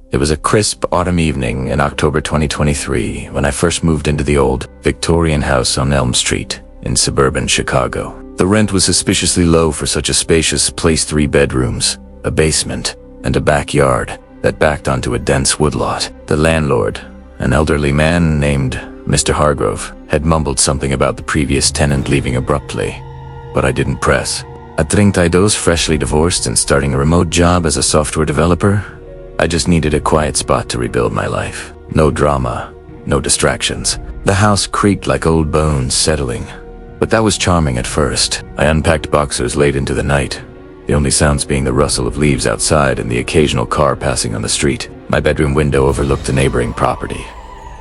It was a crisp autumn evening in October 2023 when I first moved into the old Victorian house on Elm Street in suburban Chicago. The rent was suspiciously low for such a spacious place: 3 bedrooms, a basement, and a backyard that backed onto a dense woodlot. The landlord, an elderly man named Mr. Hargrove, had mumbled something about the previous tenant leaving abruptly, but I didn't press. At 32, freshly divorced and starting a remote job as a software developer, I just needed a quiet spot to rebuild my life. No drama, no distractions. The house creaked like old bones settling, but that was charming at first. I unpacked boxers late into the night, the only sounds being the rustle of leaves outside and the occasional car passing on the street. My bedroom window overlooked a neighboring property,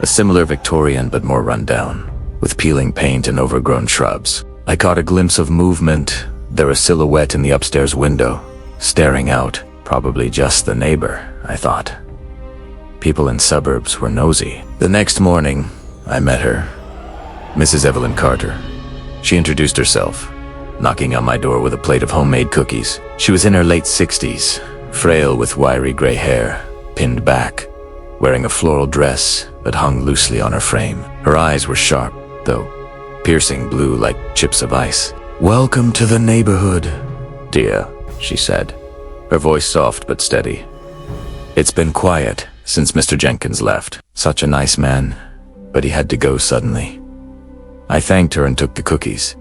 a similar Victorian but more rundown, with peeling paint and overgrown shrubs. I caught a glimpse of movement, there a silhouette in the upstairs window, staring out. Probably just the neighbor, I thought. People in suburbs were nosy. The next morning, I met her, Mrs. Evelyn Carter. She introduced herself, knocking on my door with a plate of homemade cookies. She was in her late 60s, frail with wiry gray hair, pinned back, wearing a floral dress that hung loosely on her frame. Her eyes were sharp, though piercing blue like chips of ice. "Welcome to the neighborhood, dear," she said, her voice soft but steady. "It's been quiet since Mr. Jenkins left. Such a nice man, but he had to go suddenly." I thanked her and took the cookies.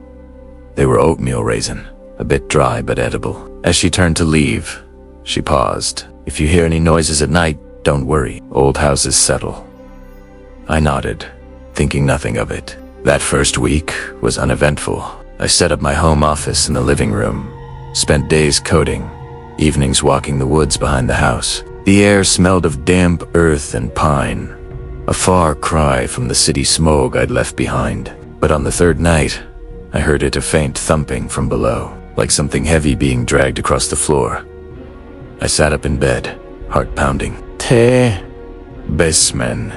They were oatmeal raisin, a bit dry but edible. As she turned to leave, she paused. "If you hear any noises at night, don't worry. Old houses settle." I nodded, thinking nothing of it. That first week was uneventful. I set up my home office in the living room, spent days coding, evenings walking the woods behind the house. The air smelled of damp earth and pine, a far cry from the city smog I'd left behind. But on the 3rd night, I heard a faint thumping from below, like something heavy being dragged across the floor. I sat up in bed, heart pounding. Basement.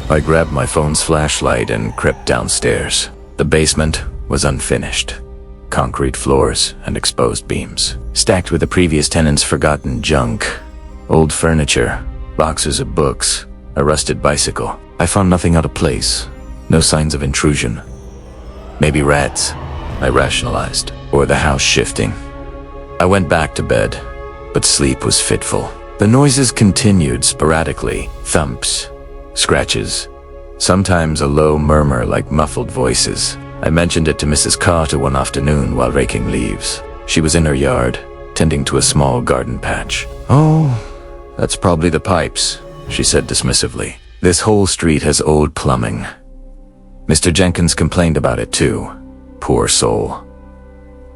I grabbed my phone's flashlight and crept downstairs. The basement was unfinished. Concrete floors and exposed beams, stacked with the previous tenant's forgotten junk. Old furniture, boxes of books, a rusted bicycle. I found nothing out of place, no signs of intrusion. Maybe rats, I rationalized, or the house shifting. I went back to bed, but sleep was fitful. The noises continued sporadically, thumps, scratches, sometimes a low murmur like muffled voices. I mentioned it to Mrs. Carter one afternoon while raking leaves. She was in her yard, tending to a small garden patch. "Oh, that's probably the pipes," she said dismissively. "This whole street has old plumbing. Mr. Jenkins complained about it too. Poor soul."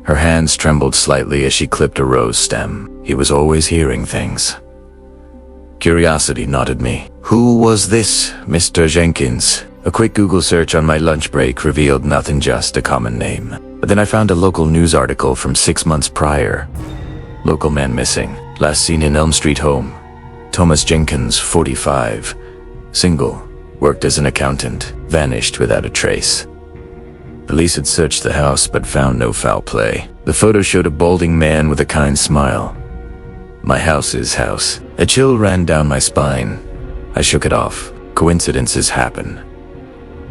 Her hands trembled slightly as she clipped a rose stem. He was always hearing things. Curiosity knotted me. Who was this Mr. Jenkins? A quick Google search on my lunch break revealed nothing, just a common name. But then I found a local news article from 6 months prior. Local man missing, last seen in Elm Street home. Thomas Jenkins, 45, single, worked as an accountant, vanished without a trace. Police had searched the house but found no foul play. The photo showed a balding man with a kind smile. My house's house. A chill ran down my spine. I shook it off. Coincidences happen.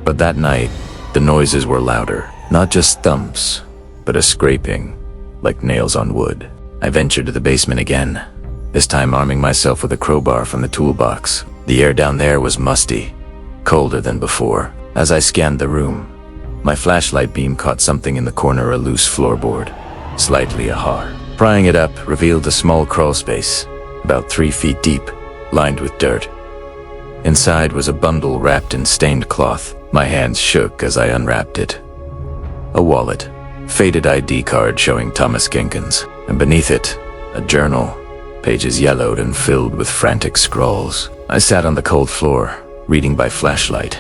But that night, the noises were louder. Not just thumps, but a scraping, like nails on wood. I ventured to the basement again, this time arming myself with a crowbar from the toolbox. The air down there was musty, colder than before. As I scanned the room, my flashlight beam caught something in the corner, a loose floorboard, slightly ajar. Prying it up revealed a small crawl space, about 3 feet deep, lined with dirt. Inside was a bundle wrapped in stained cloth. My hands shook as I unwrapped it. A wallet, faded ID card showing Thomas Jenkins, and beneath it, a journal, pages yellowed and filled with frantic scrawls. I sat on the cold floor, reading by flashlight.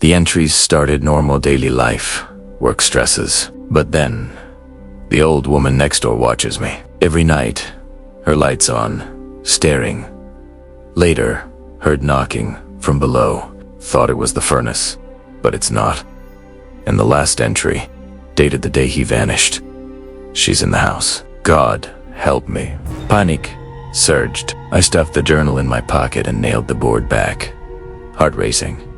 The entries started normal daily life, work stresses, but then, the old woman next door watches me. Every night, her lights on, staring. Later, heard knocking from below. Thought it was the furnace, but it's not. And the last entry, dated the day he vanished. She's in the house. God help me. Panic surged. I stuffed the journal in my pocket and nailed the board back. Heart racing.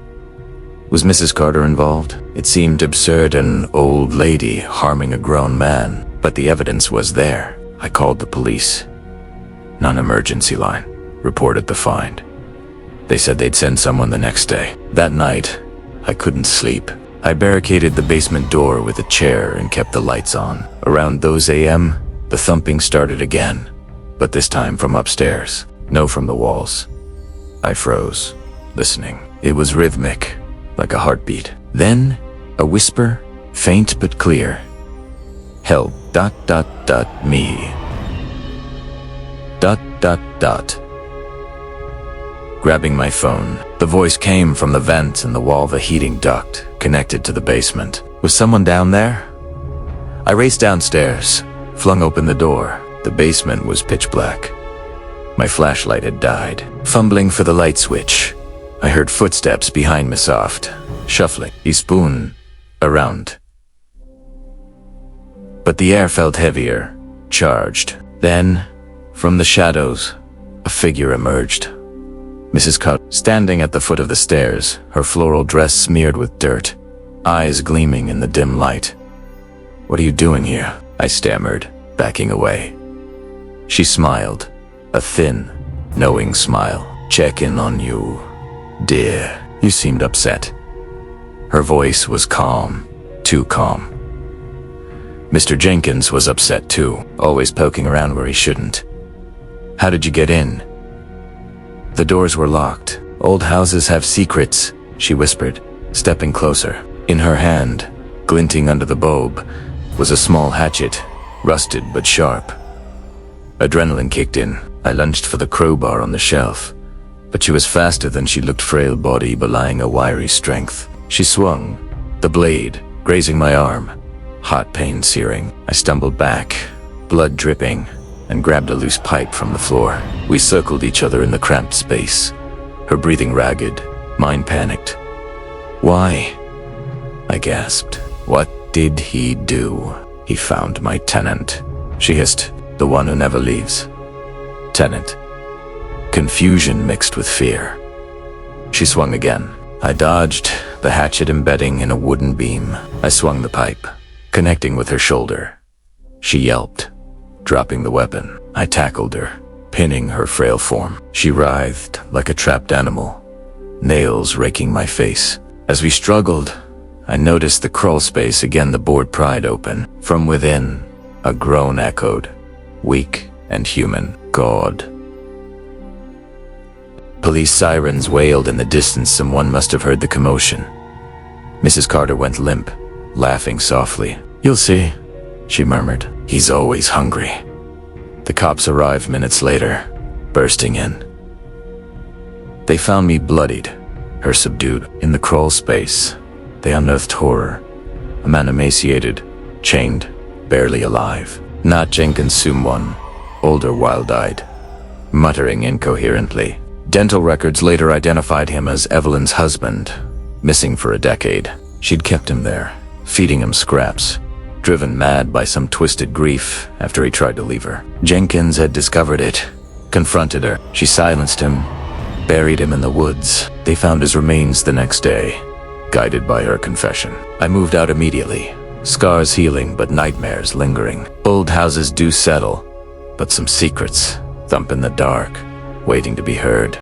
Was Mrs. Carter involved? It seemed absurd, an old lady harming a grown man, but the evidence was there. I called the police. Non-emergency line. Reported the find. They said they'd send someone the next day. That night, I couldn't sleep. I barricaded the basement door with a chair and kept the lights on. Around those a.m., the thumping started again, but this time from upstairs, no from the walls. I froze, listening. It was rhythmic, like a heartbeat. Then, a whisper, faint but clear. Help, ... me. ... Grabbing my phone, the voice came from the vent in the wall of a heating duct connected to the basement. Was someone down there? I raced downstairs, flung open the door. The basement was pitch black. My flashlight had died. Fumbling for the light switch, I heard footsteps behind me, soft, shuffling. He spun around. But the air felt heavier, charged. Then, from the shadows, a figure emerged. Mrs. Cutt, standing at the foot of the stairs, her floral dress smeared with dirt, eyes gleaming in the dim light. "What are you doing here?" I stammered, backing away. She smiled, a thin, knowing smile. "Check in on you, dear. You seemed upset." Her voice was calm, too calm. Mr. Jenkins was upset too, always poking around where he shouldn't. "How did you get in?" "The doors were locked. Old houses have secrets," she whispered, stepping closer. In her hand, glinting under the bulb, was a small hatchet, rusted but sharp. Adrenaline kicked in. I lunged for the crowbar on the shelf, but she was faster than she looked, frail body belying a wiry strength. She swung, the blade grazing my arm, hot pain searing. I stumbled back, blood dripping, and grabbed a loose pipe from the floor. We circled each other in the cramped space, her breathing ragged, mine panicked. "Why?" I gasped. "What did he do?" "He found my tenant," she hissed. "The one who never leaves." Tenant. Confusion mixed with fear. She swung again. I dodged, the hatchet embedding in a wooden beam. I swung the pipe, connecting with her shoulder. She yelped, dropping the weapon. I tackled her, pinning her frail form. She writhed like a trapped animal, nails raking my face. As we struggled, I noticed the crawl space again, the board pried open. From within, a groan echoed, weak and human. "God." Police sirens wailed in the distance. Someone must have heard the commotion. Mrs. Carter went limp, laughing softly. "You'll see," she murmured. "He's always hungry." The cops arrived minutes later, bursting in. They found me bloodied, her subdued. In the crawl space, they unearthed horror. A man emaciated, chained, barely alive. Not Jenkins Sumwon, older, wild-eyed, muttering incoherently. Dental records later identified him as Evelyn's husband, missing for a decade. She'd kept him there, feeding him scraps, driven mad by some twisted grief after he tried to leave her. Jenkins had discovered it, confronted her. She silenced him, buried him in the woods. They found his remains the next day, guided by her confession. I moved out immediately, scars healing but nightmares lingering. Old houses do settle, but some secrets thump in the dark, waiting to be heard.